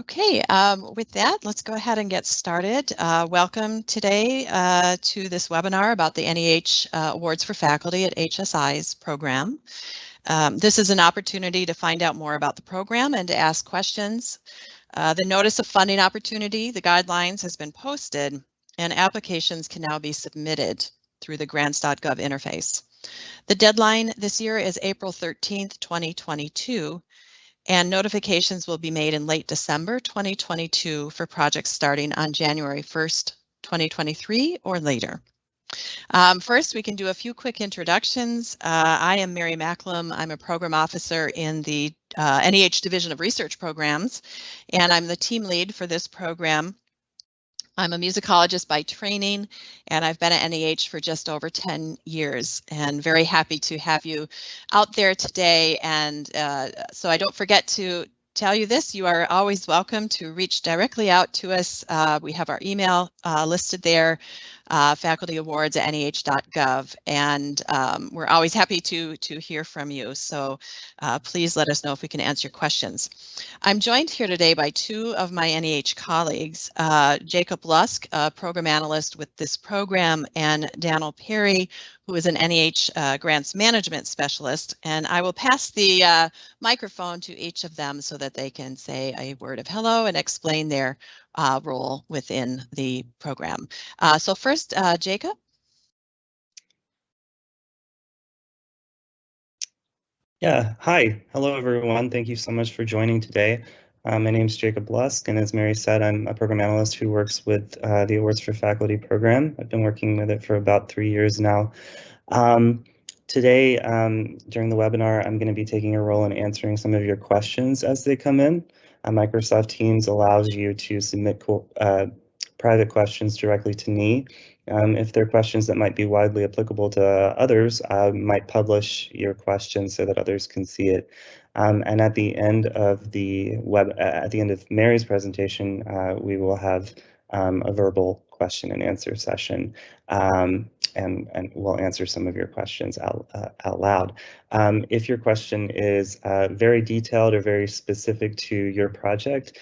Okay, with that, let's go ahead and get started. Welcome today to this webinar about the NEH Awards for Faculty at HSIs program. This is an opportunity to find out more about the program and to ask questions. The Notice of Funding Opportunity, the guidelines, has been posted, and applications can now be submitted through the grants.gov interface. The deadline this year is April 13th, 2022. And notifications will be made in late December 2022 for projects starting on January 1st, 2023 or later. First, we can do a few quick introductions. I am Mary Macklem. I'm a program officer in the NEH Division of Research Programs, and I'm the team lead for this program. I'm a musicologist by training, and I've been at NEH for just over 10 years, and very happy to have you out there today. And so I don't forget to tell you this, you are always welcome to reach directly out to us. We have our email listed there, facultyawards@nih.gov, and we're always happy to hear from you. So please let us know if we can answer your questions. I'm joined here today by two of my NEH colleagues, Jacob Lusk, a program analyst with this program, and Daniel Perry, who is an NEH grants management specialist. And I will pass the microphone to each of them so that they can say a word of hello and explain their role within the program. So first, Jacob. Yeah, hi. Hello, everyone. Thank you so much for joining today. My name is Jacob Lusk, and as Mary said, I'm a program analyst who works with the Awards for Faculty program. I've been working with it for about 3 years now. Today, during the webinar, I'm going to be taking a role in answering some of your questions as they come in. Microsoft Teams allows you to submit private questions directly to me. If there are questions that might be widely applicable to others, I might publish your question so that others can see it. And at the end of Mary's presentation, we will have a verbal question and answer session, and we'll answer some of your questions out loud. If your question is very detailed or very specific to your project,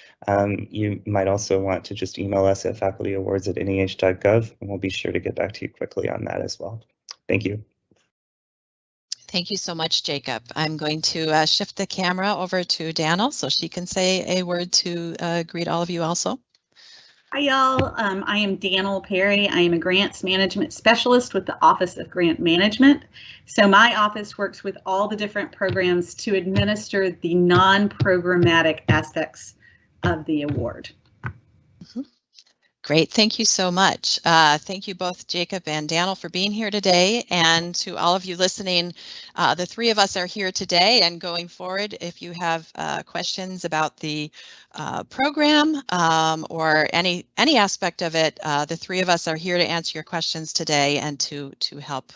you might also want to just email us at facultyawards@nih.gov, and we'll be sure to get back to you quickly on that as well. Thank you. Thank you so much, Jacob. I'm going to shift the camera over to Daniel so she can say a word to greet all of you also. Hi, y'all. I am Daniel Perry. I am a grants management specialist with the Office of Grant Management. So my office works with all the different programs to administer the non-programmatic aspects of the award. Great, thank you so much. Thank you both, Jacob and Daniel, for being here today, and to all of you listening. The three of us are here today, and going forward, if you have questions about the program or any aspect of it, the three of us are here to answer your questions today and to help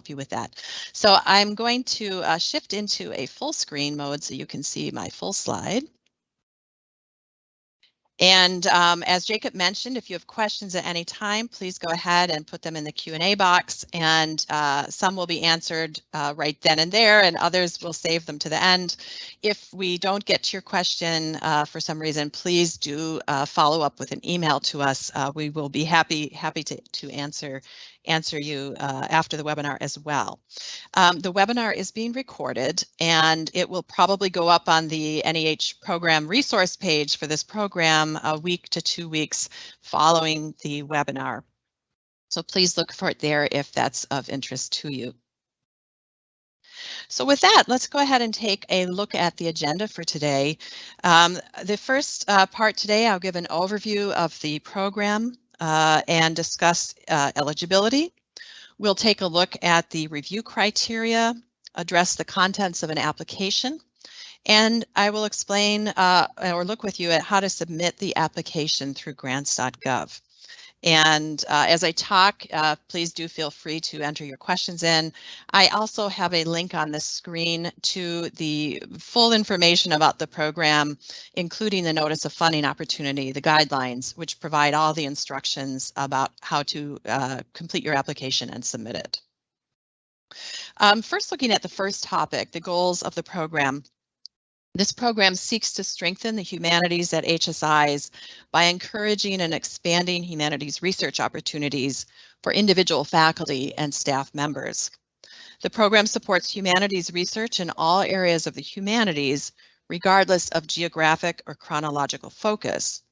you with that. So I'm going to shift into a full screen mode so you can see my full slide. And as Jacob mentioned, if you have questions at any time, please go ahead and put them in the Q&A box, and some will be answered right then and there, and others will save them to the end. If we don't get to your question for some reason, please do follow up with an email to us. We will be happy to answer you after the webinar as well. The webinar is being recorded, and it will probably go up on the NEH program resource page for this program a week to 2 weeks following the webinar. So please look for it there if that's of interest to you. So with that, let's go ahead and take a look at the agenda for today. The first part today, I'll give an overview of the program and discuss eligibility. We'll take a look at the review criteria, address the contents of an application, and I will explain or look with you at how to submit the application through grants.gov. And as I talk, please do feel free to enter your questions in. I also have a link on the screen to the full information about the program, including the Notice of Funding Opportunity, the guidelines, which provide all the instructions about how to complete your application and submit it. First, looking at the first topic, the goals of the program. This program seeks to strengthen the humanities at HSIs by encouraging and expanding humanities research opportunities for individual faculty and staff members. The program supports humanities research in all areas of the humanities, regardless of geographic or chronological focus.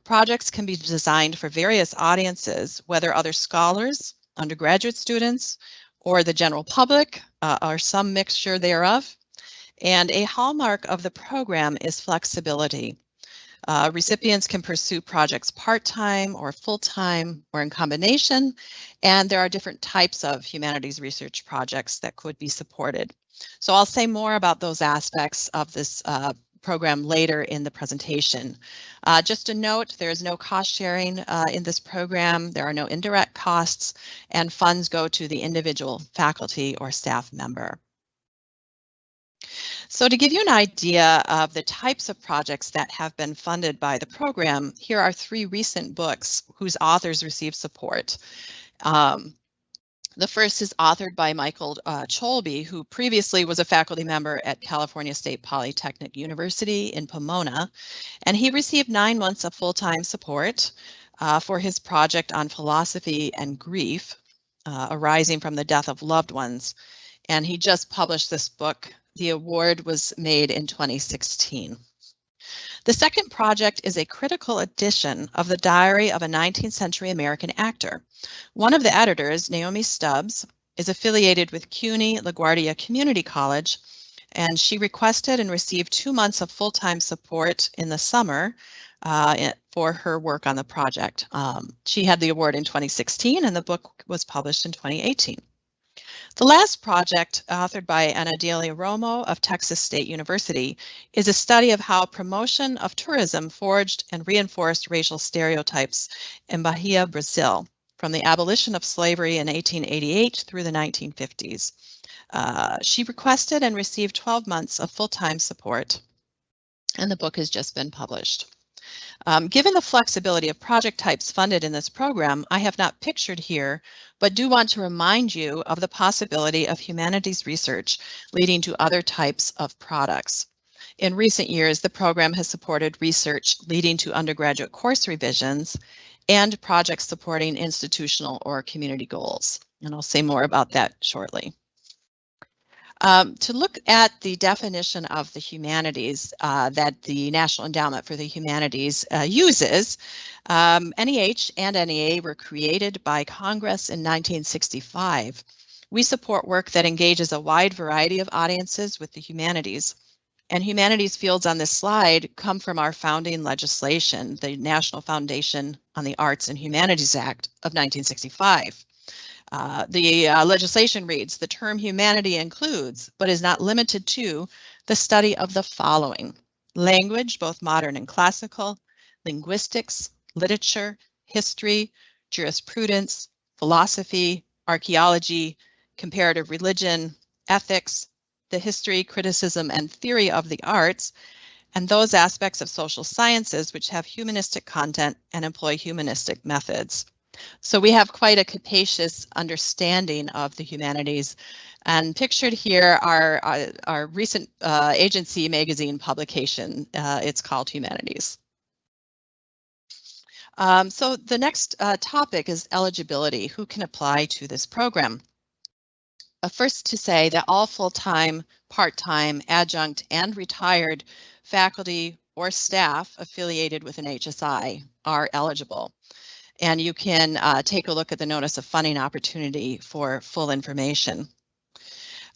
Projects can be designed for various audiences, whether other scholars, undergraduate students, or the general public, or some mixture thereof. And a hallmark of the program is flexibility. Recipients can pursue projects part-time or full-time or in combination, and there are different types of humanities research projects that could be supported. So I'll say more about those aspects of this program later in the presentation. Just a note, there is no cost sharing in this program. There are no indirect costs, and funds go to the individual faculty or staff member. So to give you an idea of the types of projects that have been funded by the program, here are 3 recent books whose authors received support. The first is authored by Michael Cholby, who previously was a faculty member at California State Polytechnic University in Pomona, and he received 9 months of full-time support for his project on philosophy and grief arising from the death of loved ones. And he just published this book. The award was made in 2016. The second project is a critical edition of the Diary of a 19th Century American Actor. One of the editors, Naomi Stubbs, is affiliated with CUNY LaGuardia Community College, and she requested and received 2 months of full-time support in the summer for her work on the project. She had the award in 2016, and the book was published in 2018. The last project, authored by Anadelia Romo of Texas State University, is a study of how promotion of tourism forged and reinforced racial stereotypes in Bahia, Brazil, from the abolition of slavery in 1888 through the 1950s. She requested and received 12 months of full-time support, and the book has just been published. Given the flexibility of project types funded in this program, I have not pictured here, but do want to remind you of the possibility of humanities research leading to other types of products. In recent years, the program has supported research leading to undergraduate course revisions and projects supporting institutional or community goals. And I'll say more about that shortly. To look at the definition of the humanities that the National Endowment for the Humanities uses, NEH and NEA were created by Congress in 1965. We support work that engages a wide variety of audiences with the humanities. And humanities fields on this slide come from our founding legislation, the National Foundation on the Arts and Humanities Act of 1965. The legislation reads, the term humanity includes, but is not limited to, the study of the following: language, both modern and classical, linguistics, literature, history, jurisprudence, philosophy, archaeology, comparative religion, ethics, the history, criticism, and theory of the arts, and those aspects of social sciences which have humanistic content and employ humanistic methods. So we have quite a capacious understanding of the humanities, and pictured here are our recent agency magazine publication. It's called Humanities. So the next topic is eligibility. Who can apply to this program? First, to say that all full-time, part-time, adjunct, and retired faculty or staff affiliated with an HSI are eligible. And you can take a look at the notice of funding opportunity for full information.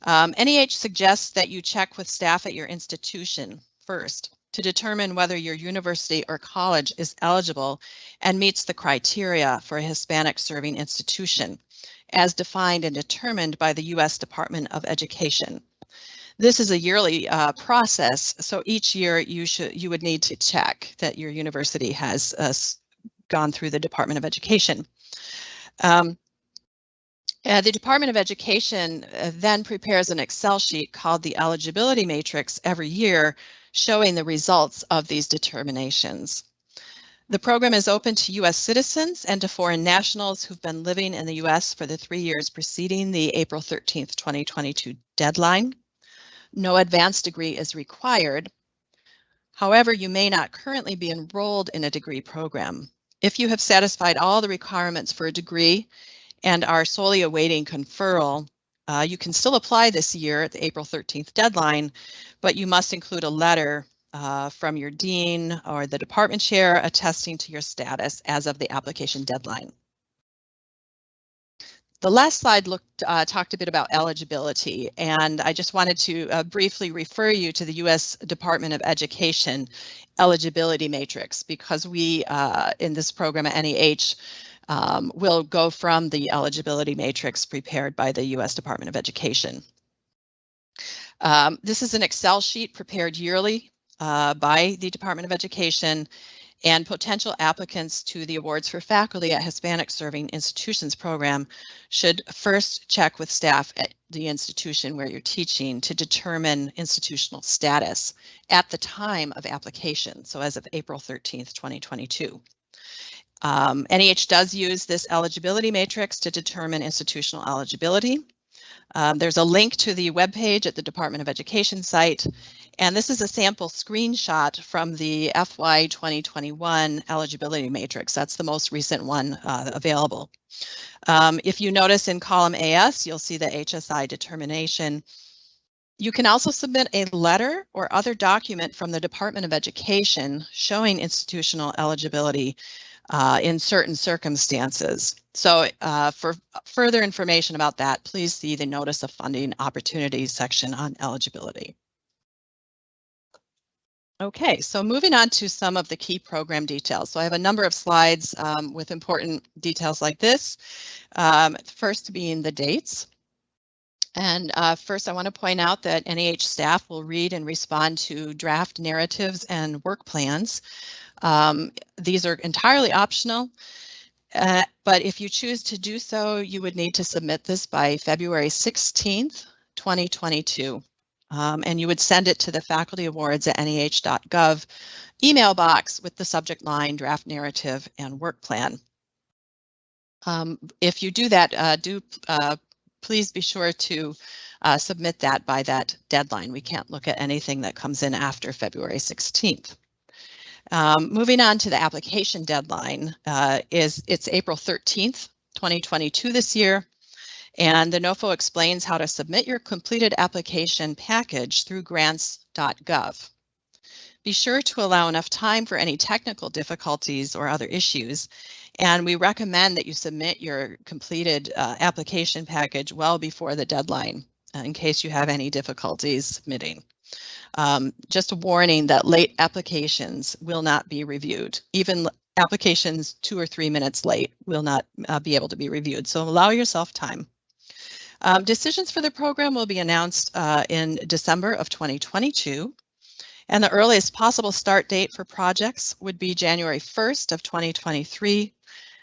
NEH suggests that you check with staff at your institution first to determine whether your university or college is eligible and meets the criteria for a Hispanic serving institution, as defined and determined by the U.S. Department of Education. This is a yearly process, so each year you would need to check that your university has gone through the Department of Education. The Department of Education then prepares an Excel sheet called the eligibility matrix every year, showing the results of these determinations. The program is open to U.S. citizens and to foreign nationals who've been living in the U.S. for the 3 years preceding the April 13th, 2022 deadline. No advanced degree is required. However, you may not currently be enrolled in a degree program. If you have satisfied all the requirements for a degree and are solely awaiting conferral, you can still apply this year at the April 13th deadline, but you must include a letter from your dean or the department chair attesting to your status as of the application deadline. The last slide talked a bit about eligibility, and I just wanted to briefly refer you to the U.S. Department of Education eligibility matrix, because we, in this program at NEH, will go from the eligibility matrix prepared by the U.S. Department of Education. This is an Excel sheet prepared yearly by the Department of Education, and potential applicants to the Awards for Faculty at Hispanic Serving Institutions program should first check with staff at the institution where you're teaching to determine institutional status at the time of application, so as of April 13th, 2022. NEH does use this eligibility matrix to determine institutional eligibility. There's a link to the webpage at the Department of Education site, and this is a sample screenshot from the FY 2021 eligibility matrix. That's the most recent one available. If you notice in column AS, you'll see the HSI determination. You can also submit a letter or other document from the Department of Education showing institutional eligibility in certain circumstances. So for further information about that, please see the Notice of Funding Opportunities section on eligibility. Okay, so moving on to some of the key program details. So I have a number of slides with important details like this. First being the dates. And first I want to point out that NEH staff will read and respond to draft narratives and work plans. These are entirely optional, but if you choose to do so, you would need to submit this by February 16th, 2022. And you would send it to the Faculty Awards at NEH.gov email box with the subject line, draft narrative, and work plan. If you do that, please be sure to submit that by that deadline. We can't look at anything that comes in after February 16th. Moving on to the application deadline, it's April 13th, 2022 this year, and the NOFO explains how to submit your completed application package through grants.gov. Be sure to allow enough time for any technical difficulties or other issues, and we recommend that you submit your completed application package well before the deadline in case you have any difficulties submitting. Just a warning that late applications will not be reviewed. Even applications 2 or 3 minutes late will not be able to be reviewed, so allow yourself time. Decisions for the program will be announced in December of 2022, and the earliest possible start date for projects would be January 1st of 2023.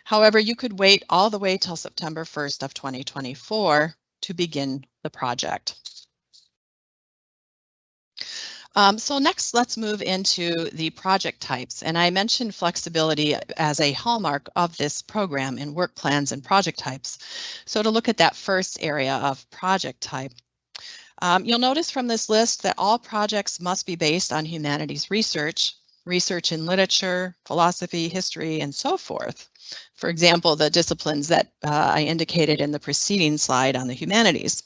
However, you could wait all the way till September 1st of 2024 to begin the project. So next, let's move into the project types. And I mentioned flexibility as a hallmark of this program in work plans and project types. So to look at that first area of project type, you'll notice from this list that all projects must be based on humanities research, research in literature, philosophy, history, and so forth. For example, the disciplines that I indicated in the preceding slide on the humanities.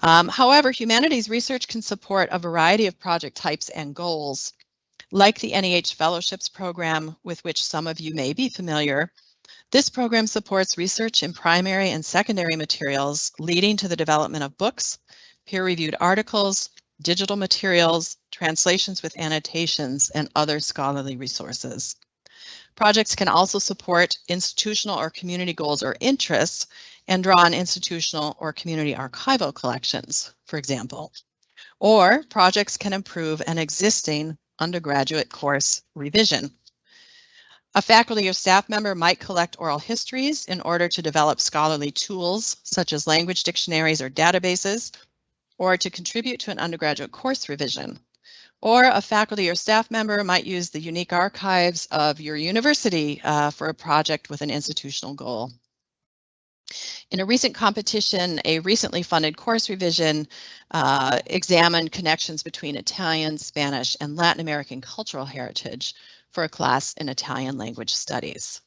However, humanities research can support a variety of project types and goals, like the NEH Fellowships program, with which some of you may be familiar. This program supports research in primary and secondary materials, leading to the development of books, peer-reviewed articles, digital materials, translations with annotations, and other scholarly resources. Projects can also support institutional or community goals or interests and draw on institutional or community archival collections, for example. Or projects can improve an existing undergraduate course revision. A faculty or staff member might collect oral histories in order to develop scholarly tools, such as language dictionaries or databases, or to contribute to an undergraduate course revision. Or a faculty or staff member might use the unique archives of your university for a project with an institutional goal. In a recent competition, a recently funded course revision examined connections between Italian, Spanish, and Latin American cultural heritage for a class in Italian language studies.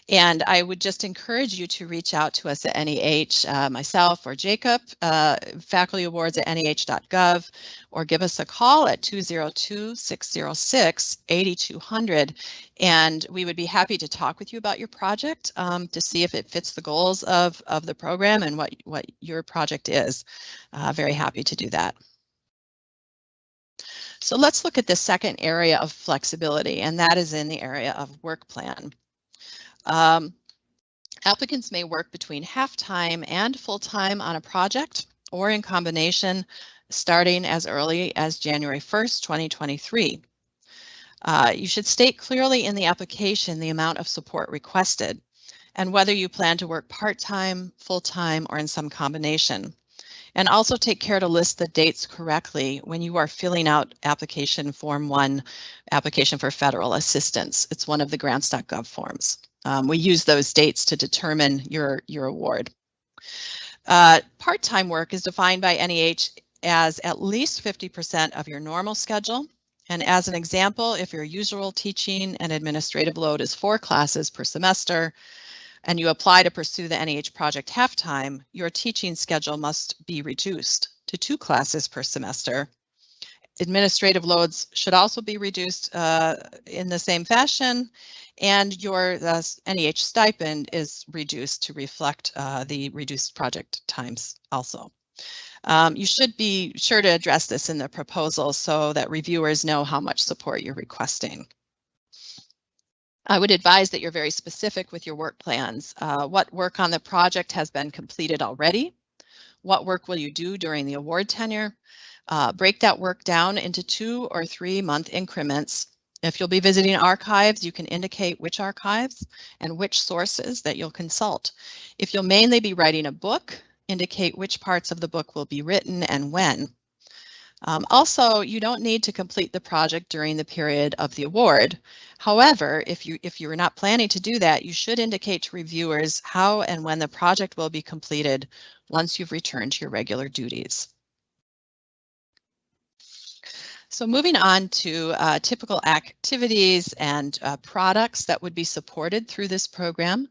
And I would just encourage you to reach out to us at NEH, myself or Jacob, facultyawards@neh.gov, or give us a call at 202-606-8200. And we would be happy to talk with you about your project to see if it fits the goals of the program and what your project is. Very happy to do that. So let's look at the second area of flexibility, and that is in the area of work plan. Applicants may work between half-time and full-time on a project or in combination starting as early as January 1st, 2023. You should state clearly in the application the amount of support requested and whether you plan to work part-time, full-time, or in some combination. And also take care to list the dates correctly when you are filling out application form 1, application for federal assistance. It's one of the grants.gov forms. We use those dates to determine your award. Part-time work is defined by NEH as at least 50% of your normal schedule. And as an example, if your usual teaching and administrative load is 4 classes per semester, and you apply to pursue the NEH project half-time, your teaching schedule must be reduced to 2 classes per semester. Administrative loads should also be reduced in the same fashion, and your NEH stipend is reduced to reflect the reduced project times also. You should be sure to address this in the proposal so that reviewers know how much support you're requesting. I would advise that you're very specific with your work plans. What work on the project has been completed already? What work will you do during the award tenure? Break that work down into 2 or 3 month increments. If you'll be visiting archives, you can indicate which archives and which sources that you'll consult. If you'll mainly be writing a book, indicate which parts of the book will be written and when. Also, you don't need to complete the project during the period of the award. However, if you're not planning to do that, you should indicate to reviewers how and when the project will be completed once you've returned to your regular duties. So moving on to typical activities and products that would be supported through this program.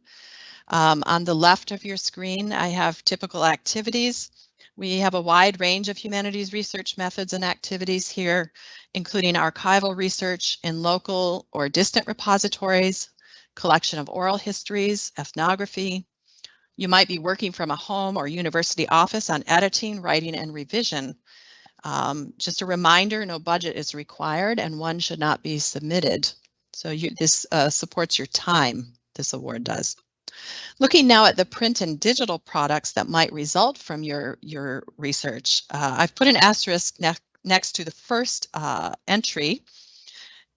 On the left of your screen, I have typical activities. We have a wide range of humanities research methods and activities here, including archival research in local or distant repositories, collection of oral histories, ethnography. You might be working from a home or university office on editing, writing, and revision. Just a reminder, no budget is required and one should not be submitted. So this supports your time, this award does. Looking now at the print and digital products that might result from your research, I've put an asterisk next to the first entry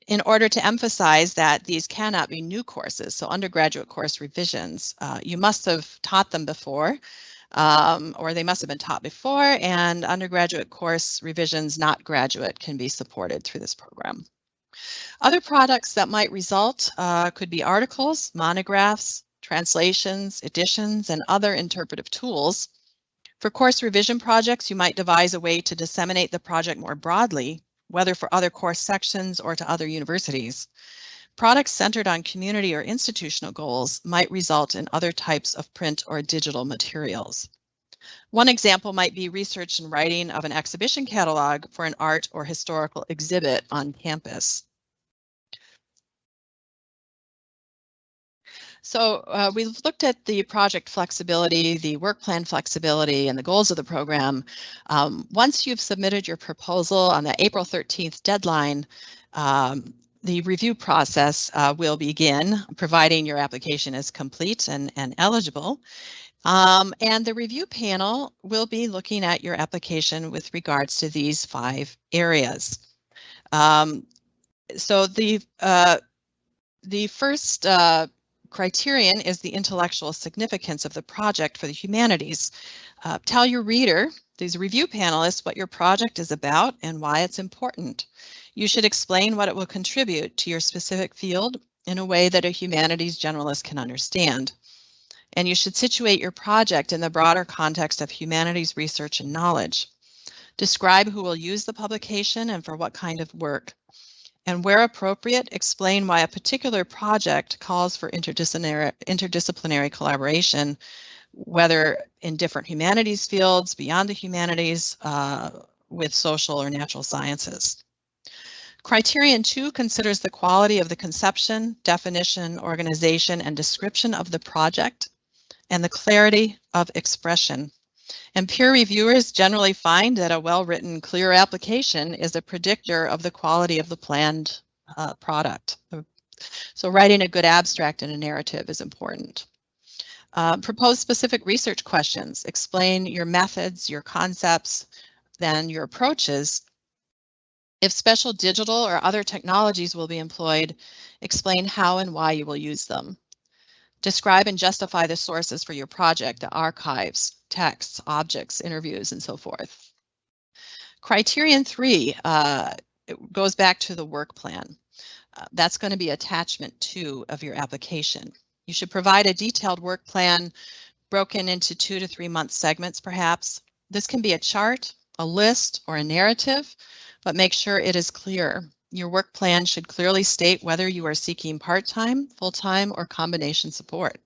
in order to emphasize that these cannot be new courses, so undergraduate course revisions. You must have taught them before, or they must have been taught before, and undergraduate course revisions, not graduate, can be supported through this program. Other products that might result could be articles, monographs, translations, editions, and other interpretive tools. For course revision projects, you might devise a way to disseminate the project more broadly, whether for other course sections or to other universities. Products centered on community or institutional goals might result in other types of print or digital materials. One example might be research and writing of an exhibition catalog for an art or historical exhibit on campus. So we've looked at the project flexibility, the work plan flexibility, and the goals of the program. Once you've submitted your proposal on the April 13th deadline, the review process will begin, providing your application is complete and eligible. And the review panel will be looking at your application with regards to these 5 areas. So the first criterion is the intellectual significance of the project for the humanities. Tell your reader, these review panelists, what your project is about and why it's important. You should explain what it will contribute to your specific field in a way that a humanities generalist can understand. And you should situate your project in the broader context of humanities research and knowledge. Describe who will use the publication and for what kind of work. And where appropriate, explain why a particular project calls for interdisciplinary collaboration, whether in different humanities fields, beyond the humanities, with social or natural sciences. Criterion 2 considers the quality of the conception, definition, organization, and description of the project, and the clarity of expression. And peer reviewers generally find that a well-written, clear application is a predictor of the quality of the planned product. So writing a good abstract and a narrative is important. Propose specific research questions. Explain your methods, your concepts, then your approaches. If special digital or other technologies will be employed, explain how and why you will use them. Describe and justify the sources for your project, the archives, texts, objects, interviews, and so forth. Criterion 3 it goes back to the work plan. That's going to be attachment 2 of your application. You should provide a detailed work plan broken into 2 to 3 month segments, perhaps. This can be a chart, a list, or a narrative, but make sure it is clear. Your work plan should clearly state whether you are seeking part-time, full-time, or combination support.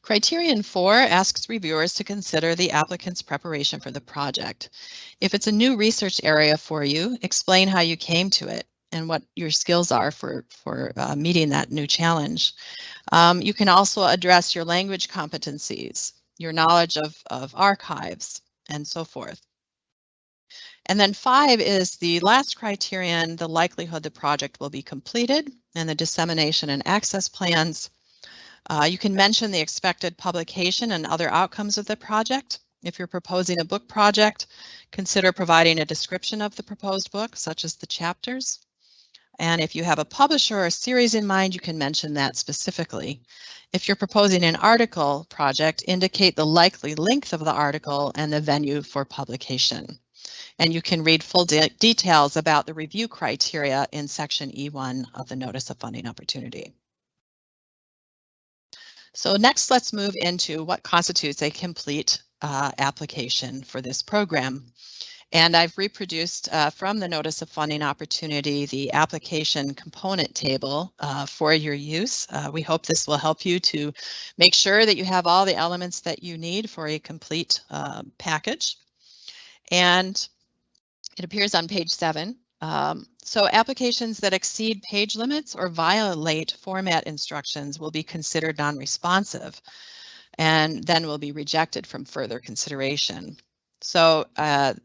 Criterion 4 asks reviewers to consider the applicant's preparation for the project. If it's a new research area for you, explain how you came to it and what your skills are for meeting that new challenge. You can also address your language competencies, your knowledge of archives, and so forth. And then 5 is the last criterion, the likelihood the project will be completed, and the dissemination and access plans. You can mention the expected publication and other outcomes of the project. If you're proposing a book project, consider providing a description of the proposed book, such as the chapters. And if you have a publisher or series in mind, you can mention that specifically. If you're proposing an article project, indicate the likely length of the article and the venue for publication. And you can read full details about the review criteria in section E1 of the Notice of Funding Opportunity. So next, let's move into what constitutes a complete application for this program. And I've reproduced from the Notice of Funding Opportunity the application component table for your use. We hope this will help you to make sure that you have all the elements that you need for a complete package. And it appears on page 7. So applications that exceed page limits or violate format instructions will be considered non-responsive and then will be rejected from further consideration. So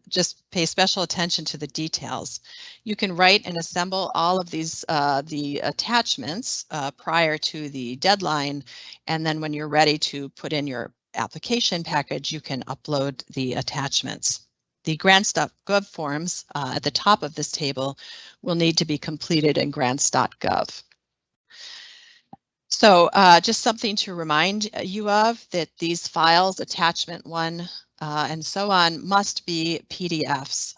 just pay special attention to the details. You can write and assemble all of these the attachments prior to the deadline, and then when you're ready to put in your application package, you can upload the attachments. The grants.gov forms at the top of this table will need to be completed in grants.gov. So just something to remind you of, that these files, attachment 1 and so on, must be PDFs.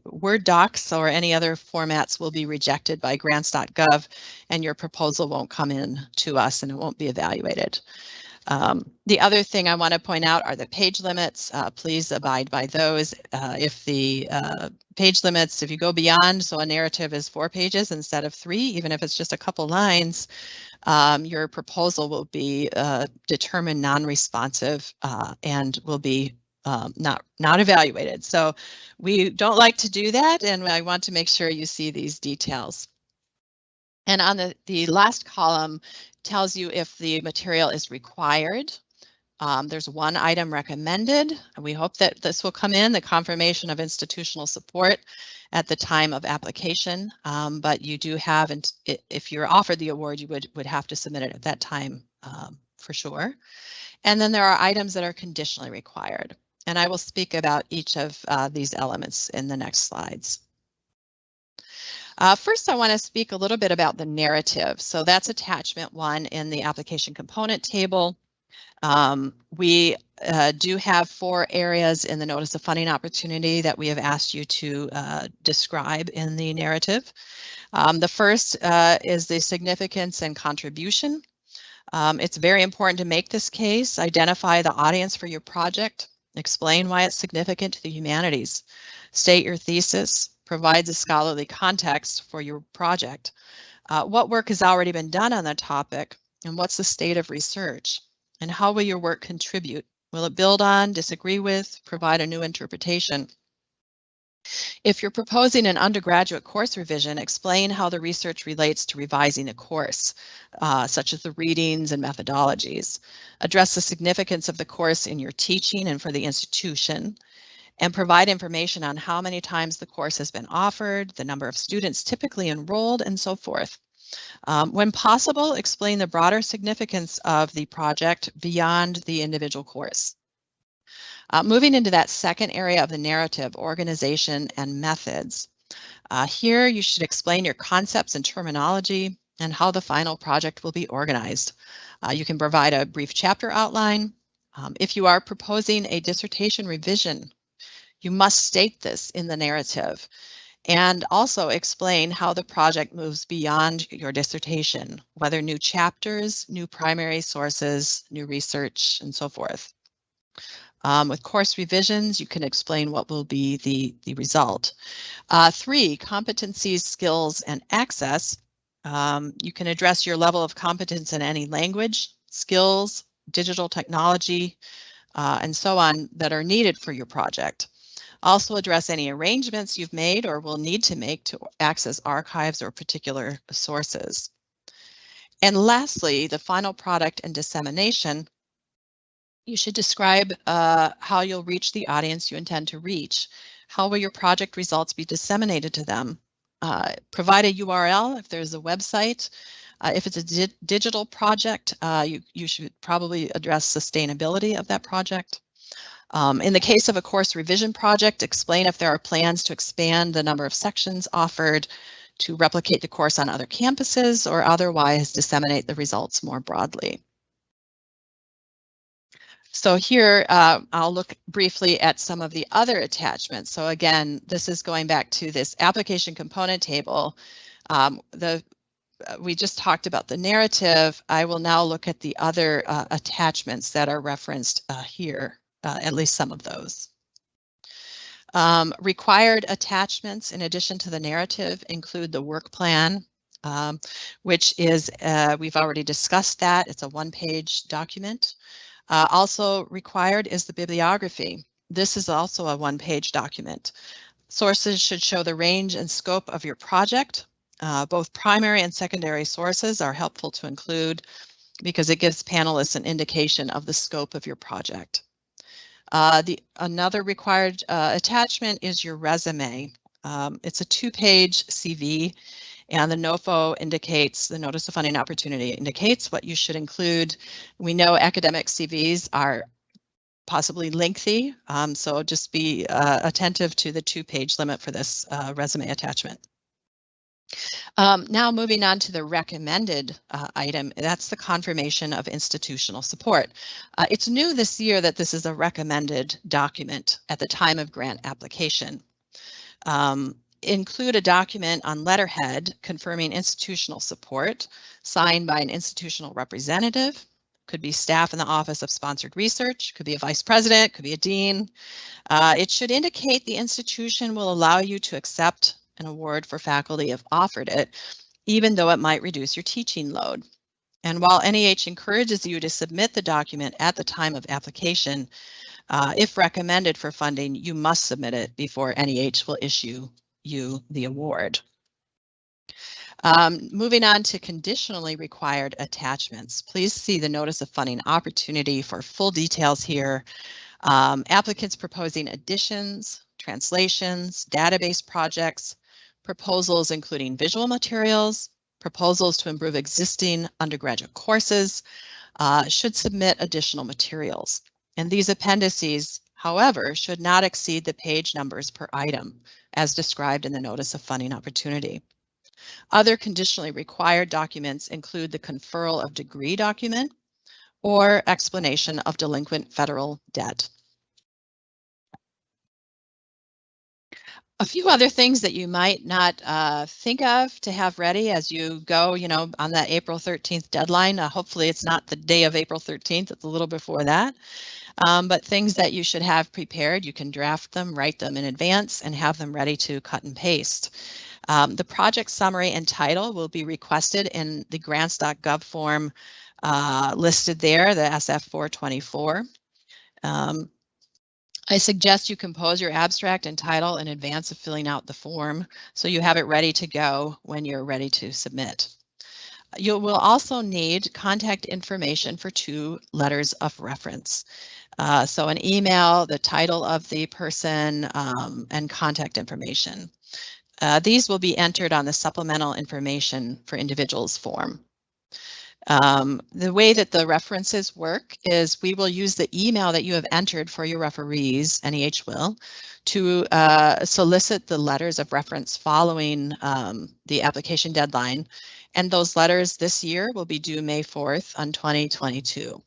Word docs or any other formats will be rejected by grants.gov, and your proposal won't come in to us and it won't be evaluated. The other thing I want to point out are the page limits. Please abide by those. If the page limits, if you go beyond, so a narrative is 4 pages instead of 3, even if it's just a couple lines, your proposal will be determined non-responsive and will be not evaluated. So we don't like to do that, and I want to make sure you see these details. And on the last column tells you if the material is required. There's 1 item recommended, and we hope that this will come in, the confirmation of institutional support at the time of application, but you do have, and if you're offered the award, you would have to submit it at that time for sure. And then there are items that are conditionally required, and I will speak about each of these elements in the next slides. First, I want to speak a little bit about the narrative. So that's attachment 1 in the application component table. We do have 4 areas in the Notice of Funding Opportunity that we have asked you to describe in the narrative. The first is the significance and contribution. It's very important to make this case, identify the audience for your project, explain why it's significant to the humanities, state your thesis, provide the scholarly context for your project. What work has already been done on the topic, and what's the state of research? And how will your work contribute? Will it build on, disagree with, provide a new interpretation? If you're proposing an undergraduate course revision, explain how the research relates to revising a course, such as the readings and methodologies. Address the significance of the course in your teaching and for the institution, and provide information on how many times the course has been offered, the number of students typically enrolled, and so forth. When possible, explain the broader significance of the project beyond the individual course. Moving into that second area of the narrative, organization and methods. Here you should explain your concepts and terminology and how the final project will be organized. You can provide a brief chapter outline. If you are proposing a dissertation revision, you must state this in the narrative and also explain how the project moves beyond your dissertation, whether new chapters, new primary sources, new research, and so forth. With course revisions, you can explain what will be the result. 3, competencies, skills, and access. You can address your level of competence in any language, skills, digital technology, and so on that are needed for your project. Also address any arrangements you've made or will need to make to access archives or particular sources. And lastly, the final product and dissemination. You should describe how you'll reach the audience you intend to reach. How will your project results be disseminated to them? Provide a URL if there's a website. If it's a digital project, you should probably address sustainability of that project. In the case of a course revision project, explain if there are plans to expand the number of sections offered, to replicate the course on other campuses, or otherwise disseminate the results more broadly. So here, I'll look briefly at some of the other attachments. So again, this is going back to this application component table. We just talked about the narrative. I will now look at the other attachments that are referenced here, at least some of those. Required attachments in addition to the narrative include the work plan, which is, we've already discussed that. It's a one-page document. Also required is the bibliography. This is also a one-page document. Sources should show the range and scope of your project. Both primary and secondary sources are helpful to include because it gives panelists an indication of the scope of your project. Another required attachment is your resume. It's a 2-page CV, and the NOFO indicates, the Notice of Funding Opportunity indicates what you should include. We know academic CVs are possibly lengthy, so just be attentive to the 2-page limit for this resume attachment. Now moving on to the recommended item, that's the confirmation of institutional support. It's new this year that this is a recommended document at the time of grant application. Include a document on letterhead confirming institutional support, signed by an institutional representative. Could be staff in the Office of Sponsored Research, could be a vice president, could be a dean. It should indicate the institution will allow you to accept an award for faculty if offered it, even though it might reduce your teaching load. And while NEH encourages you to submit the document at the time of application, if recommended for funding, you must submit it before NEH will issue you the award. Moving on to conditionally required attachments. Please see the Notice of Funding Opportunity for full details here. Applicants proposing additions, translations, database projects, proposals including visual materials, proposals to improve existing undergraduate courses, should submit additional materials. And these appendices, however, should not exceed the page numbers per item, as described in the Notice of Funding Opportunity. Other conditionally required documents include the conferral of degree document or explanation of delinquent federal debt. A few other things that you might not think of to have ready as you go, on that April 13th deadline. Hopefully it's not the day of April 13th, it's a little before that. But things that you should have prepared, you can draft them, write them in advance, and have them ready to cut and paste. The project summary and title will be requested in the grants.gov form listed there, the SF424. I suggest you compose your abstract and title in advance of filling out the form so you have it ready to go when you're ready to submit. You will also need contact information for 2 letters of reference. So an email, the title of the person, and contact information. These will be entered on the supplemental information for individuals form. The way that the references work is we will use the email that you have entered for your referees, NEH will, to solicit the letters of reference following the application deadline. And those letters this year will be due May 4th on 2022.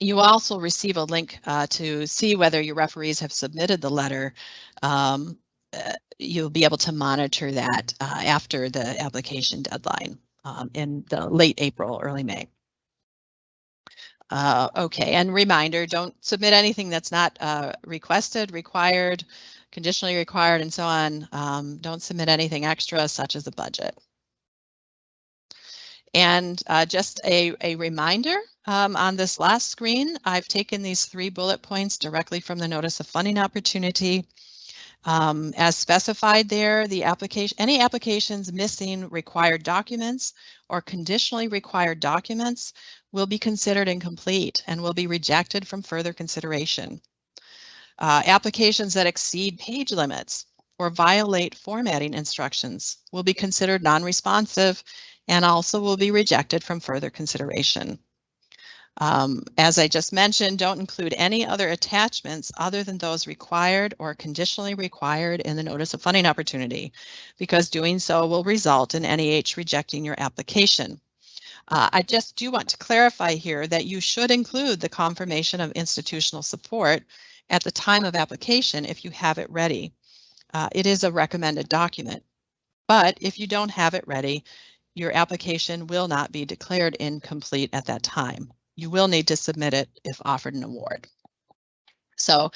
You also receive a link to see whether your referees have submitted the letter. You'll be able to monitor that after the application deadline in the late April, early May. Okay, and reminder, don't submit anything that's not requested, required, conditionally required, and so on. Don't submit anything extra, such as a budget. And just a reminder, on this last screen, I've taken these 3 bullet points directly from the Notice of Funding Opportunity. As specified there, any applications missing required documents or conditionally required documents will be considered incomplete and will be rejected from further consideration. Applications that exceed page limits or violate formatting instructions will be considered non-responsive and also will be rejected from further consideration. As I just mentioned, don't include any other attachments other than those required or conditionally required in the Notice of Funding Opportunity, because doing so will result in NEH rejecting your application. I just do want to clarify here that you should include the confirmation of institutional support at the time of application if you have it ready. It is a recommended document, but if you don't have it ready, your application will not be declared incomplete at that time. You will need to submit it if offered an award. So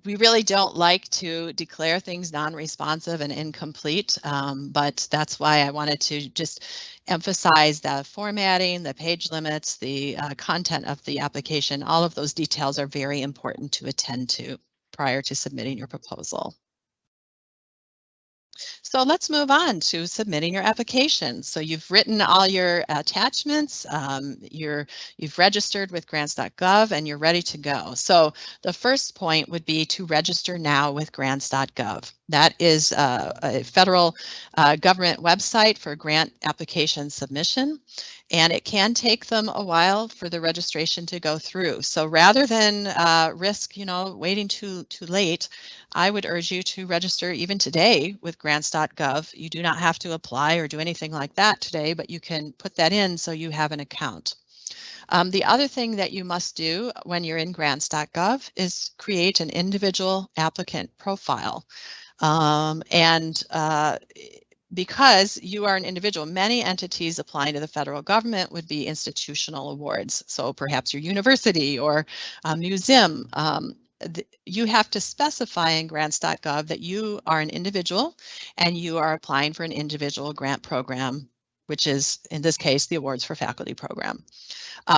we really don't like to declare things non-responsive and incomplete, but that's why I wanted to just emphasize the formatting, the page limits, the content of the application. All of those details are very important to attend to prior to submitting your proposal. So let's move on to submitting your application. So you've written all your attachments, you've registered with grants.gov, and you're ready to go. So the first point would be to register now with grants.gov. That is a federal government website for grant application submission, and it can take them a while for the registration to go through. So rather than risk, waiting too late, I would urge you to register even today with grants.gov. You do not have to apply or do anything like that today, but you can put that in so you have an account. The other thing that you must do when you're in grants.gov is create an individual applicant profile. Because you are an individual, many entities applying to the federal government would be institutional awards. So perhaps your university or a museum. You have to specify in grants.gov that you are an individual and you are applying for an individual grant program, which is, in this case, the Awards for Faculty program.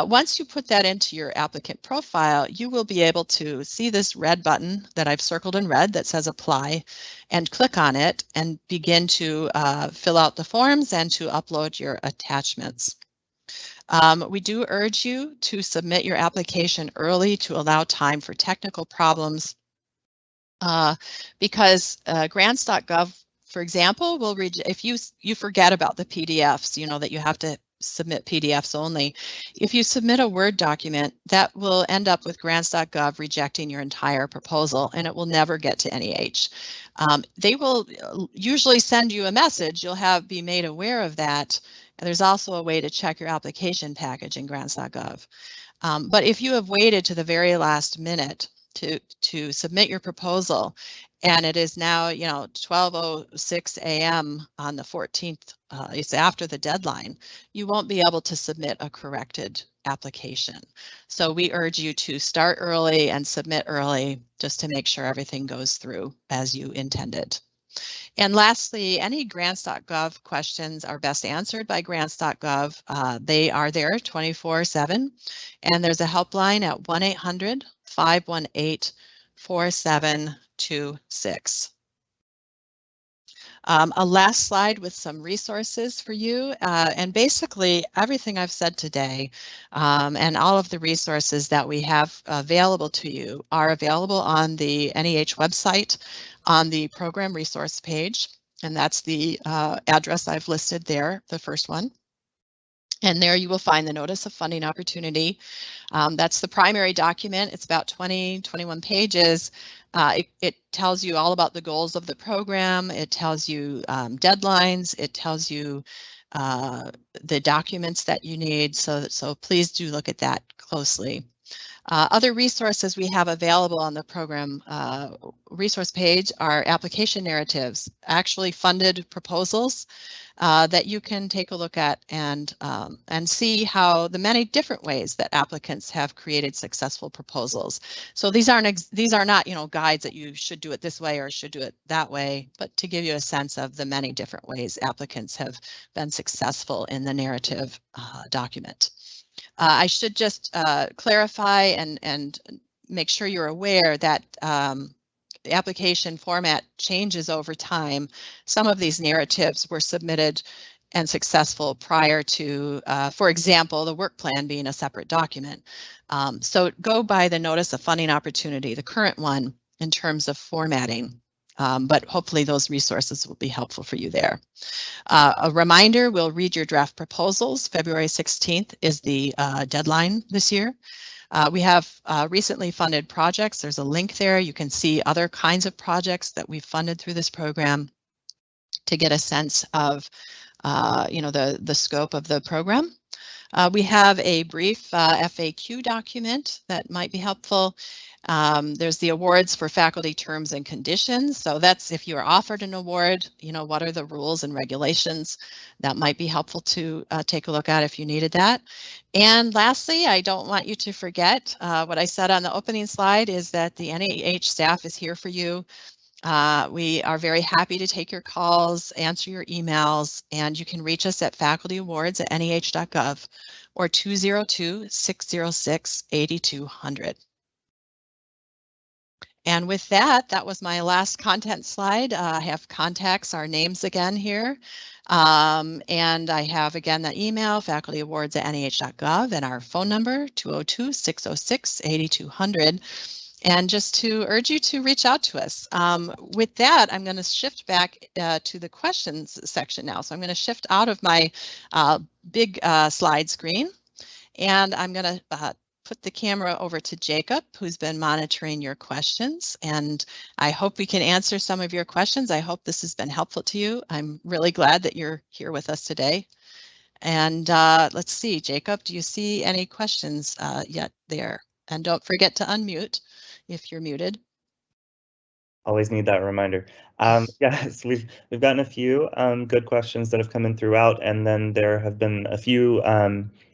Once you put that into your applicant profile, you will be able to see this red button that I've circled in red that says apply, and click on it and begin to fill out the forms and to upload your attachments. We do urge you to submit your application early to allow time for technical problems because grants.gov, for example, will read if you forget about the PDFs, that you have to submit PDFs only. If you submit a Word document, that will end up with grants.gov rejecting your entire proposal, and it will never get to NEH. They will usually send you a message. You'll be made aware of that. And there's also a way to check your application package in grants.gov. But if you have waited to the very last minute to submit your proposal, and it is now 12:06 a.m. on the 14th, it's after the deadline, you won't be able to submit a corrected application. So we urge you to start early and submit early just to make sure everything goes through as you intended. And lastly, any grants.gov questions are best answered by grants.gov. They are there 24/7, and there's a helpline at 1-800-518-4726. A last slide with some resources for you, and basically everything I've said today and all of the resources that we have available to you are available on the NEH website on the program resource page, and that's the address I've listed there, the first one. And there you will find the notice of funding opportunity. That's the primary document. It's about 21 pages. It tells you all about the goals of the program. It tells you deadlines. It tells you the documents that you need. So please do look at that closely. Other resources we have available on the program resource page are application narratives, actually funded proposals that you can take a look at and see how the many different ways that applicants have created successful proposals. So these are not guides that you should do it this way or should do it that way, but to give you a sense of the many different ways applicants have been successful in the narrative document. I should just clarify and make sure you're aware that the application format changes over time. Some of these narratives were submitted and successful prior to, for example, the work plan being a separate document. So go by the notice of funding opportunity, the current one, in terms of formatting. But hopefully those resources will be helpful for you there. A reminder, we'll read your draft proposals. February 16th is the deadline this year. We have recently funded projects. There's a link there. You can see other kinds of projects that we've funded through this program to get a sense of the scope of the program. We have a brief FAQ document that might be helpful. There's the awards for faculty terms and conditions. So that's if you are offered an award, what are the rules and regulations that might be helpful to take a look at if you needed that. And lastly, I don't want you to forget what I said on the opening slide is that the NEH staff is here for you. We are very happy to take your calls, answer your emails, and you can reach us at facultyawards@neh.gov or 202-606-8200. And with that, that was my last content slide. I have contacts, our names again here. And I have again the email, facultyawards@neh.gov, and our phone number, 202-606-8200. And just to urge you to reach out to us. With that, I'm going to shift back to the questions section now. So I'm going to shift out of my big slide screen, and I'm going to put the camera over to Jacob, who's been monitoring your questions. And I hope we can answer some of your questions. I hope this has been helpful to you. I'm really glad that you're here with us today. And let's see, Jacob, do you see any questions yet there? And don't forget to unmute if you're muted. Always need that reminder. Yes, we've gotten a few good questions that have come in throughout, and then there have been a few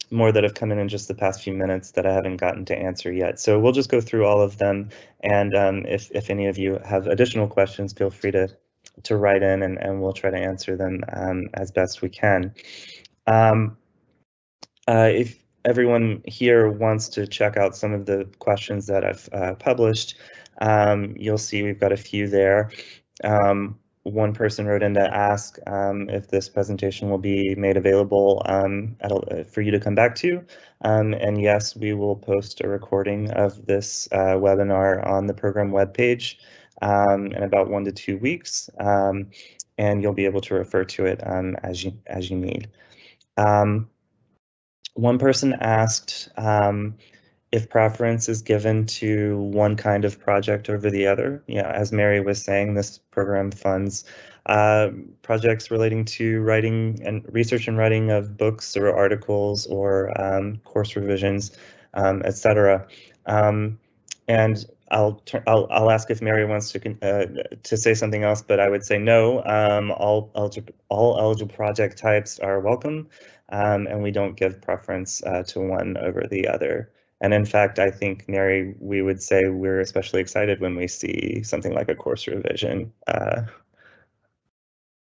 more that have come in just the past few minutes that I haven't gotten to answer yet. So we'll just go through all of them, and if any of you have additional questions, feel free to write in, and we'll try to answer them as best we can. If everyone here wants to check out some of the questions that I've published, you'll see we've got a few there. One person wrote in to ask if this presentation will be made available for you to come back to. And yes, we will post a recording of this webinar on the program webpage in about 1 to 2 weeks, and you'll be able to refer to it as you need. One person asked if preference is given to one kind of project over the other. Yeah, as Mary was saying, this program funds projects relating to writing and research and writing of books or articles or course revisions, etc. And I'll ask if Mary wants to say something else, but I would say no. All eligible project types are welcome, and we don't give preference to one over the other. And in fact, I think, Mary, we would say we're especially excited when we see something like a course revision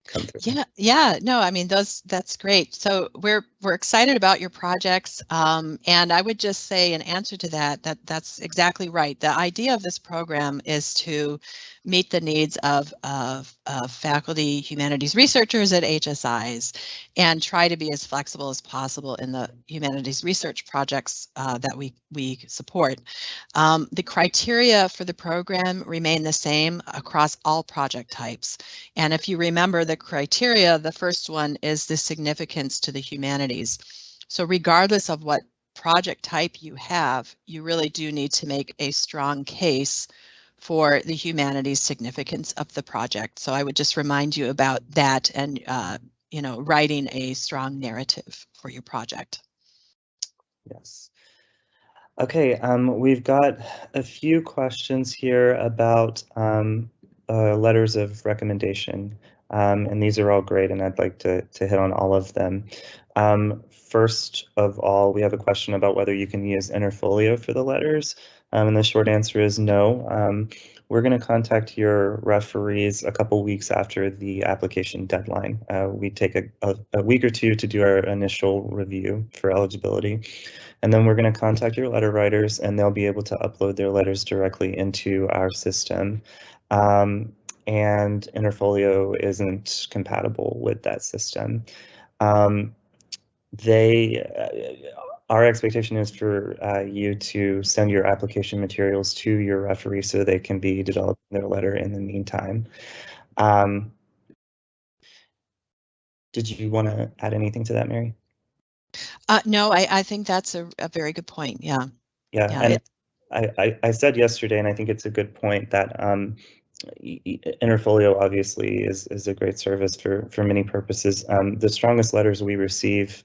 come through. Yeah, no, I mean that's great. So we're excited about your projects, and I would just say in answer to that's exactly right. The idea of this program is to meet the needs of faculty humanities researchers at HSIs, and try to be as flexible as possible in the humanities research projects that we support. The criteria for the program remain the same across all project types. And if you remember the criteria, the first one is the significance to the humanities. So regardless of what project type you have, you really do need to make a strong case for the humanities significance of the project. So I would just remind you about that and, writing a strong narrative for your project. Yes. Okay, we've got a few questions here about letters of recommendation, and these are all great, and I'd like to hit on all of them. First of all, we have a question about whether you can use Interfolio for the letters, and the short answer is no. We're going to contact your referees a couple weeks after the application deadline. We take a week or two to do our initial review for eligibility. And then we're going to contact your letter writers, and they'll be able to upload their letters directly into our system. And Interfolio isn't compatible with that system. Our expectation is for you to send your application materials to your referee so they can be developing their letter in the meantime. Did you want to add anything to that, Mary? No, I think that's a very good point. Yeah. Yeah, and I said yesterday, and I think it's a good point, that Interfolio obviously is a great service for many purposes. The strongest letters we receive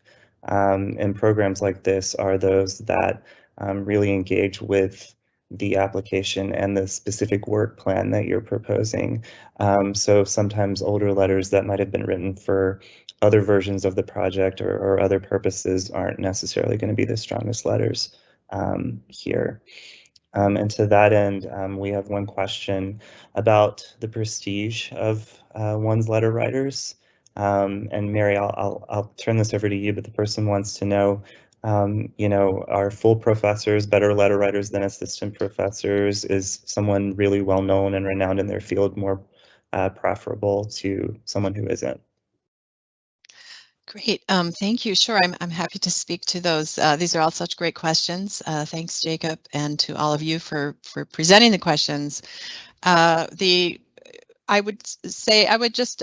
in programs like this are those that really engage with the application and the specific work plan that you're proposing. So sometimes older letters that might have been written for other versions of the project or other purposes aren't necessarily going to be the strongest letters here. And to that end, we have one question about the prestige of one's letter writers. And Mary, I'll turn this over to you, but the person wants to know, are full professors better letter writers than assistant professors? Is someone really well known and renowned in their field more preferable to someone who isn't? Great. Thank you. Sure, I'm happy to speak to those. These are all such great questions. Thanks, Jacob, and to all of you for presenting the questions. I would just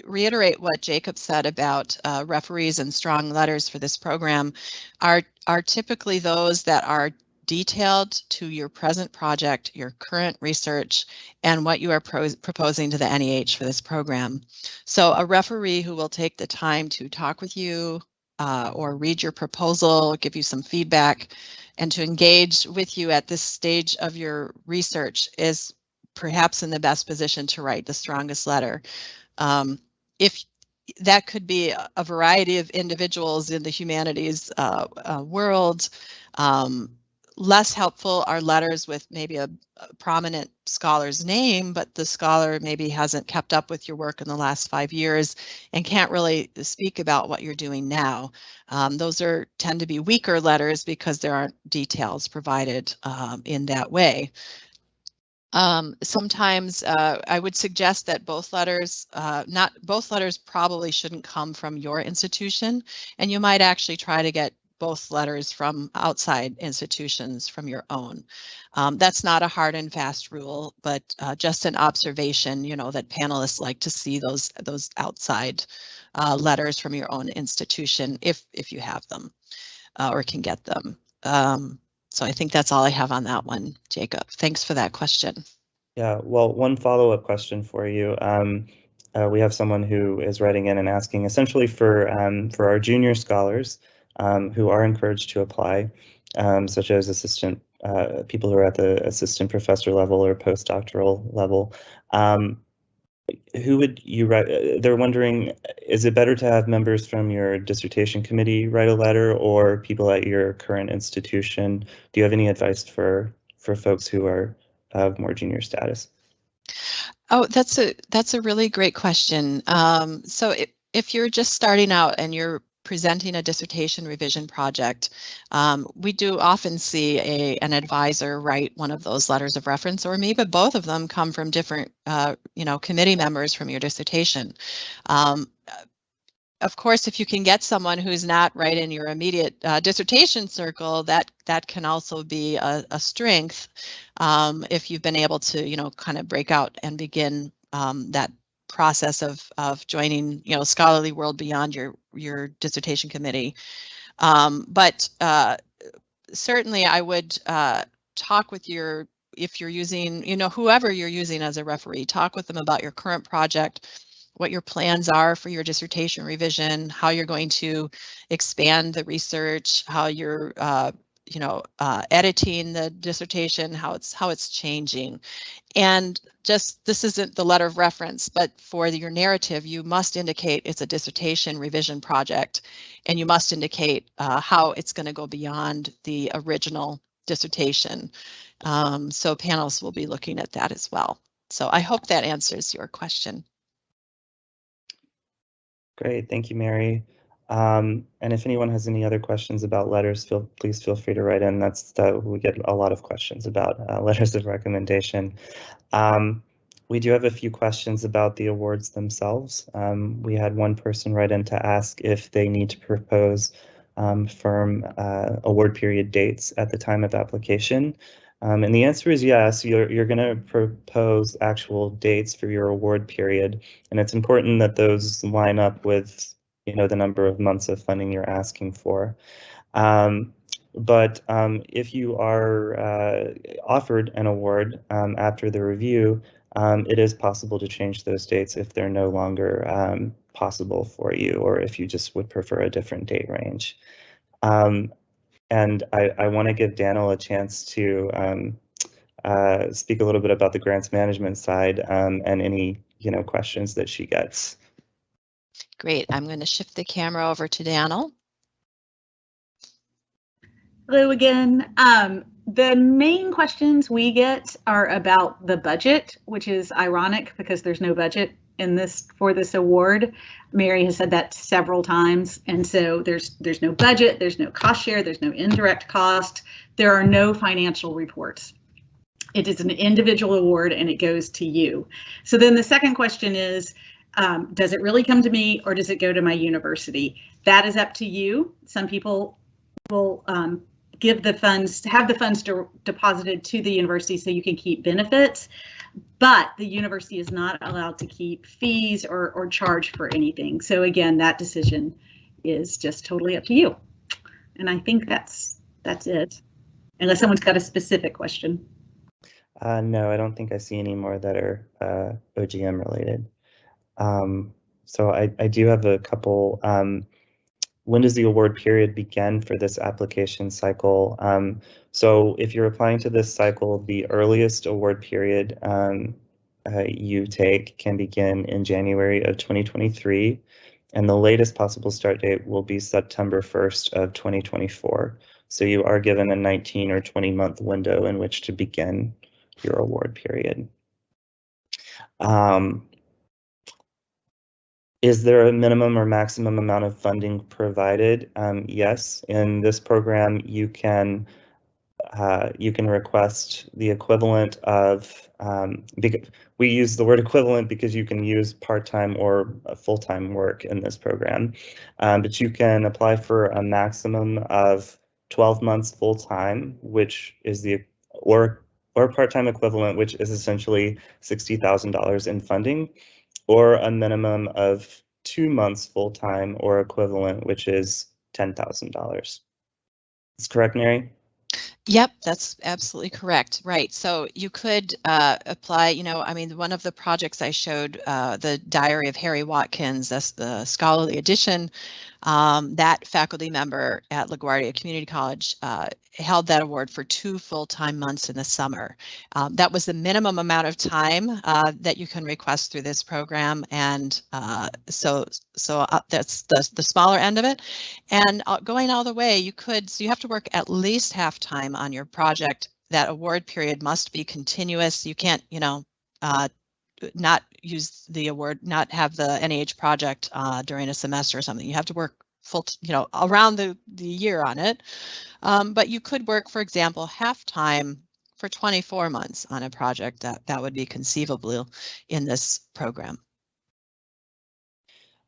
reiterate what Jacob said about referees and strong letters for this program are typically those that are detailed to your present project, your current research, and what you are proposing to the NEH for this program. So a referee who will take the time to talk with you or read your proposal, give you some feedback, and to engage with you at this stage of your research is perhaps in the best position to write the strongest letter. If that could be a variety of individuals in the humanities world. Less helpful are letters with maybe a prominent scholar's name, but the scholar maybe hasn't kept up with your work in the last 5 years and can't really speak about what you're doing now. Those tend to be weaker letters because there aren't details provided in that way. Sometimes I would suggest that both letters probably shouldn't come from your institution, and you might actually try to get both letters from outside institutions from your own. That's not a hard and fast rule, but just an observation, that panelists like to see those outside letters from your own institution if you have them or can get them. So I think that's all I have on that one, Jacob. Thanks for that question. Yeah, well, one follow-up question for you. We have someone who is writing in and asking essentially for our junior scholars who are encouraged to apply, such as assistant people who are at the assistant professor level or postdoctoral level. Who would you write? They're wondering, is it better to have members from your dissertation committee write a letter or people at your current institution? Do you have any advice for folks who are of more junior status? Oh, that's a really great question. So if you're just starting out and you're presenting a dissertation revision project, we do often see an advisor write one of those letters of reference, or maybe both of them come from different, committee members from your dissertation. Of course, if you can get someone who's not right in your immediate dissertation circle, that can also be a strength if you've been able to, kind of break out and begin that process of joining, scholarly world beyond your dissertation committee. But certainly, I would talk with if you're using, whoever you're using as a referee, talk with them about your current project, what your plans are for your dissertation revision, how you're going to expand the research, how you're editing the dissertation, how it's changing. And just, this isn't the letter of reference, but for your narrative, you must indicate it's a dissertation revision project, and you must indicate how it's going to go beyond the original dissertation. So panels will be looking at that as well. So I hope that answers your question. Great, thank you, Mary. And if anyone has any other questions about letters, please feel free to write in. We get a lot of questions about letters of recommendation. We do have a few questions about the awards themselves. We had one person write in to ask if they need to propose firm award period dates at the time of application. And the answer is yes. You're going to propose actual dates for your award period, and it's important that those line up with the number of months of funding you're asking for. But if you are offered an award after the review, it is possible to change those dates if they're no longer possible for you, or if you just would prefer a different date range. And I want to give Daniel a chance to speak a little bit about the grants management side and any questions that she gets. Great. I'm going to shift the camera over to Daniel. Hello again. The main questions we get are about the budget, which is ironic because there's no budget for this award. Mary has said that several times, and so there's no budget, there's no cost share, there's no indirect cost, there are no financial reports. It is an individual award and it goes to you. So then the second question is, does it really come to me or does it go to my university? That is up to you. Some people will have the funds deposited to the university so you can keep benefits, but the university is not allowed to keep fees or charge for anything. So again, that decision is just totally up to you. And I think that's it, unless someone's got a specific question. No, I don't think I see any more that are OGM related. So I do have a couple. When does the award period begin for this application cycle? So if you're applying to this cycle, the earliest award period you take can begin in January of 2023, and the latest possible start date will be September 1st of 2024. So you are given a 19 or 20 month window in which to begin your award period. Is there a minimum or maximum amount of funding provided? Yes, in this program you can request the equivalent of, we use the word equivalent because you can use part-time or full-time work in this program, but you can apply for a maximum of 12 months full-time, which is or part-time equivalent, which is essentially $60,000 in funding, or a minimum of 2 months full-time or equivalent, which is $10,000. Is correct, Mary? Yep, that's absolutely correct. Right. So you could apply, one of the projects I showed, the Diary of Harry Watkins, that's the scholarly edition. that faculty member at LaGuardia Community College held that award for 2 full-time months in the summer. That was the minimum amount of time that you can request through this program, and so that's the smaller end of it. And going all the way, you have to work at least half time on your project. That award period must be continuous. You can't, not use the award, not have the NEH project during a semester or something. You have to work full, around the year on it. But you could work, for example, half time for 24 months on a project. That would be conceivable in this program.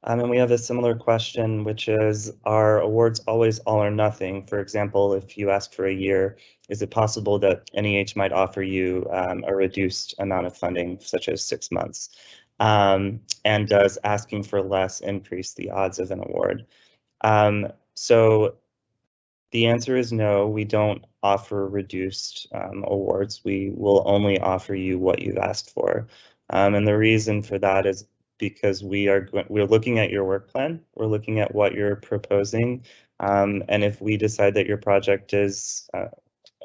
And we have a similar question, which is, are awards always all or nothing? For example, if you ask for a year, is it possible that NEH might offer you a reduced amount of funding, such as 6 months? And does asking for less increase the odds of an award? So the answer is no, we don't offer reduced awards. We will only offer you what you've asked for. And the reason for that is because we're looking at your work plan, we're looking at what you're proposing, and if we decide that your project is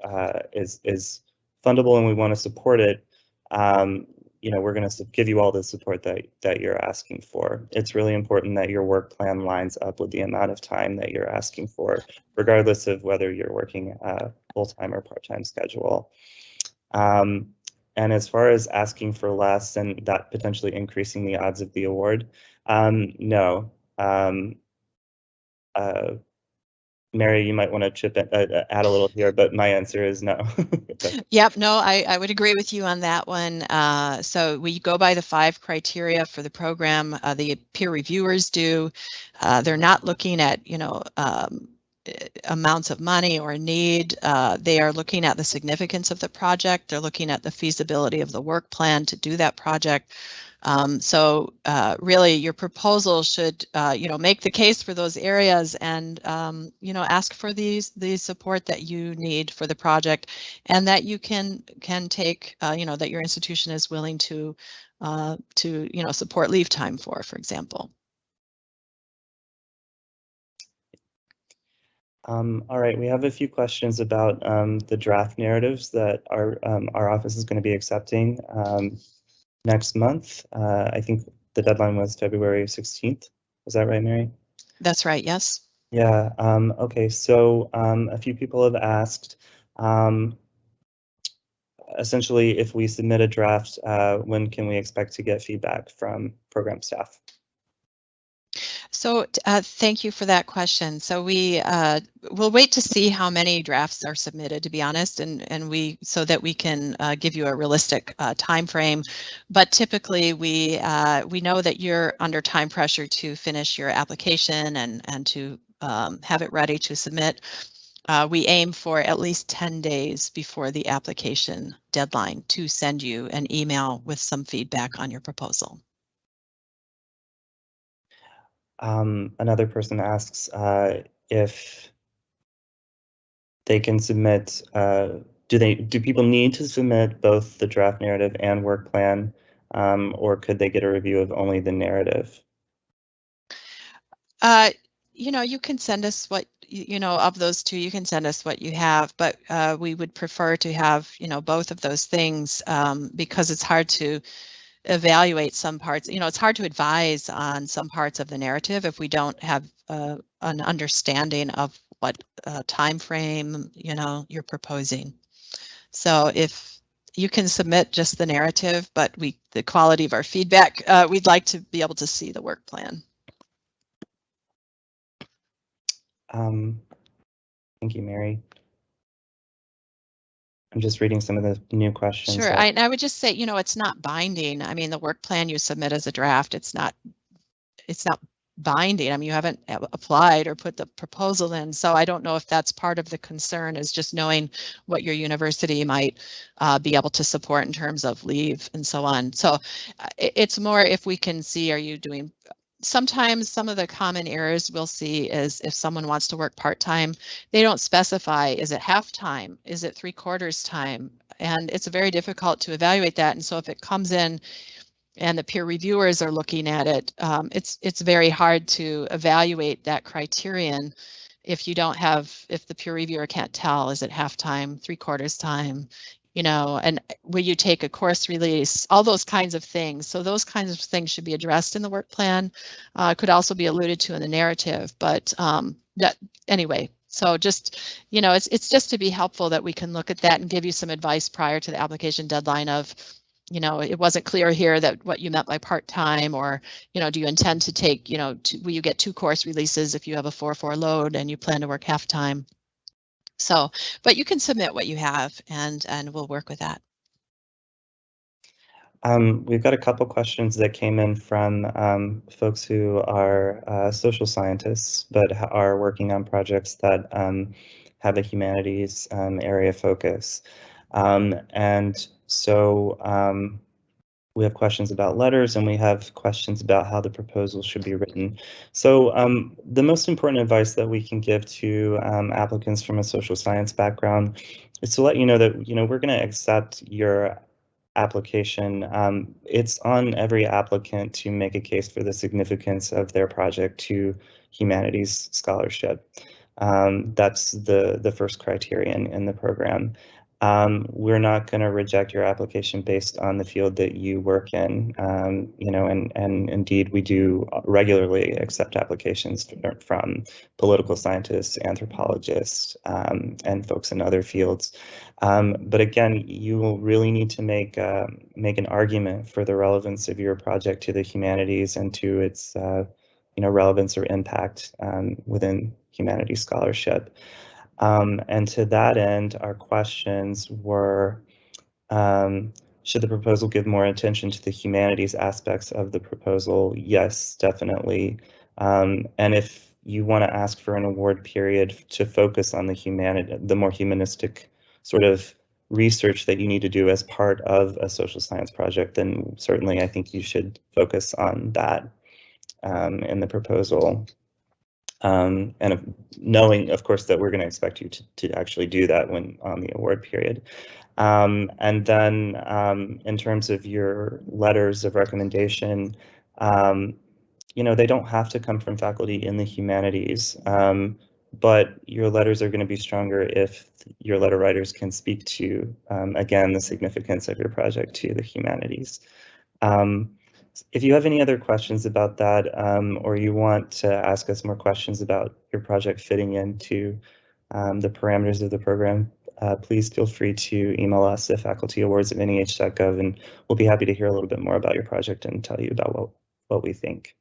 fundable and we want to support it, we're going to give you all the support that you're asking for. It's really important that your work plan lines up with the amount of time that you're asking for, regardless of whether you're working a full-time or part-time schedule. And as far as asking for less and that potentially increasing the odds of the award, no. Mary, you might want to chip in, add a little here, but my answer is no. Yep, no, I would agree with you on that one. So we go by the 5 criteria for the program. The peer reviewers do. They're not looking at, amounts of money or need. They are looking at the significance of the project. They're looking at the feasibility of the work plan to do that project. So really your proposal should, make the case for those areas and, ask for the support that you need for the project, and that you can take, that your institution is willing to support leave time for example. All right, we have a few questions about the draft narratives that our office is going to be accepting next month. I think the deadline was February 16th. Is that right, Mary? That's right, yes. Yeah, okay, so a few people have asked, essentially, if we submit a draft, when can we expect to get feedback from program staff? So thank you for that question. So we will wait to see how many drafts are submitted, to be honest, and so that we can give you a realistic time frame. But typically we know that you're under time pressure to finish your application and to have it ready to submit. We aim for at least 10 days before the application deadline to send you an email with some feedback on your proposal. Another person asks if they can submit, do people need to submit both the draft narrative and work plan, or could they get a review of only the narrative? You can send us what, of those two, you can send us what you have, but we would prefer to have, both of those things because it's hard to evaluate some parts. It's hard to advise on some parts of the narrative if we don't have an understanding of what time frame, you're proposing. So if you can submit just the narrative, but the quality of our feedback, we'd like to be able to see the work plan. Thank you, Mary. I'm just reading some of the new questions. Sure, I would just say, it's not binding. I mean, the work plan you submit as a draft, it's not binding. I mean, you haven't applied or put the proposal in, so I don't know if that's part of the concern, is just knowing what your university might be able to support in terms of leave and so on. So it's more if we can see, are you doing. Sometimes some of the common errors we'll see is if someone wants to work part-time, they don't specify, is it half-time? Is it 3/4 time? And it's very difficult to evaluate that. And so if it comes in and the peer reviewers are looking at it, it's very hard to evaluate that criterion if you don't have, if the peer reviewer can't tell, is it half time, 3/4 time, you know, and will you take a course release, all those kinds of things. So those kinds of things should be addressed in the work plan. Could also be alluded to in the narrative, but that anyway. So just, you know, it's just to be helpful that we can look at that and give you some advice prior to the application deadline of, you know, it wasn't clear here that what you meant by part-time, or, you know, do you intend to take, you know, will you get 2 course releases if you have a 4/4 load and you plan to work half-time? So, but you can submit what you have, and we'll work with that. We've got a couple questions that came in from folks who are social scientists, but are working on projects that have a humanities area focus. And so we have questions about letters, and we have questions about how the proposal should be written. So the most important advice that we can give to applicants from a social science background is to let you know that, you know, we're going to accept your application. It's on every applicant to make a case for the significance of their project to humanities scholarship. That's the first criterion in the program. We're not going to reject your application based on the field that you work in, you know, and indeed we do regularly accept applications from political scientists, anthropologists, and folks in other fields. But again, you will really need to make an argument for the relevance of your project to the humanities and to its you know, relevance or impact within humanities scholarship. And to that end, our questions were, should the proposal give more attention to the humanities aspects of the proposal? Yes, definitely. And if you want to ask for an award period to focus on the more humanistic sort of research that you need to do as part of a social science project, then certainly I think you should focus on that in the proposal. And knowing, of course, that we're going to expect you to actually do that when on the award period. And then in terms of your letters of recommendation, you know, they don't have to come from faculty in the humanities, but your letters are going to be stronger if your letter writers can speak to, again, the significance of your project to the humanities. If you have any other questions about that, or you want to ask us more questions about your project fitting into the parameters of the program, please feel free to email us at facultyawards@nih.gov, and we'll be happy to hear a little bit more about your project and tell you about what we think.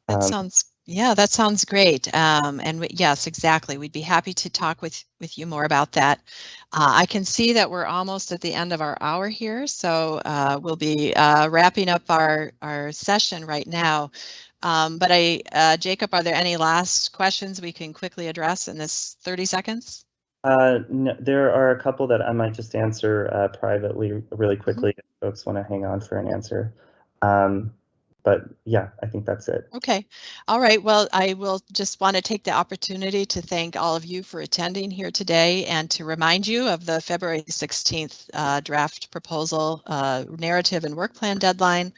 That sounds, yeah, that sounds great. And yes, exactly. We'd be happy to talk with you more about that. I can see that we're almost at the end of our hour here, so we'll be wrapping up our session right now. But Jacob, are there any last questions we can quickly address in this 30 seconds? No, there are a couple that I might just answer privately really quickly if folks want to hang on for an answer. But yeah, I think that's it. Okay. All right. Well, I will just want to take the opportunity to thank all of you for attending here today and to remind you of the February 16th draft proposal narrative and work plan deadline.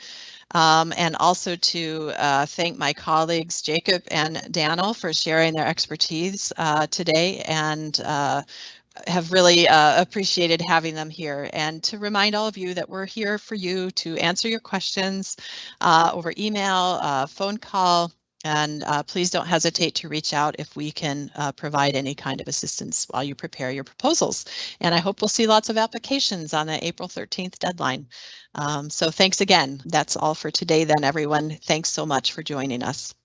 And also to thank my colleagues Jacob and Daniel for sharing their expertise today, and have really appreciated having them here, and to remind all of you that we're here for you to answer your questions over email, phone call, and please don't hesitate to reach out if we can provide any kind of assistance while you prepare your proposals. And I hope we'll see lots of applications on the April 13th deadline. So thanks again. That's all for today then, everyone. Thanks so much for joining us.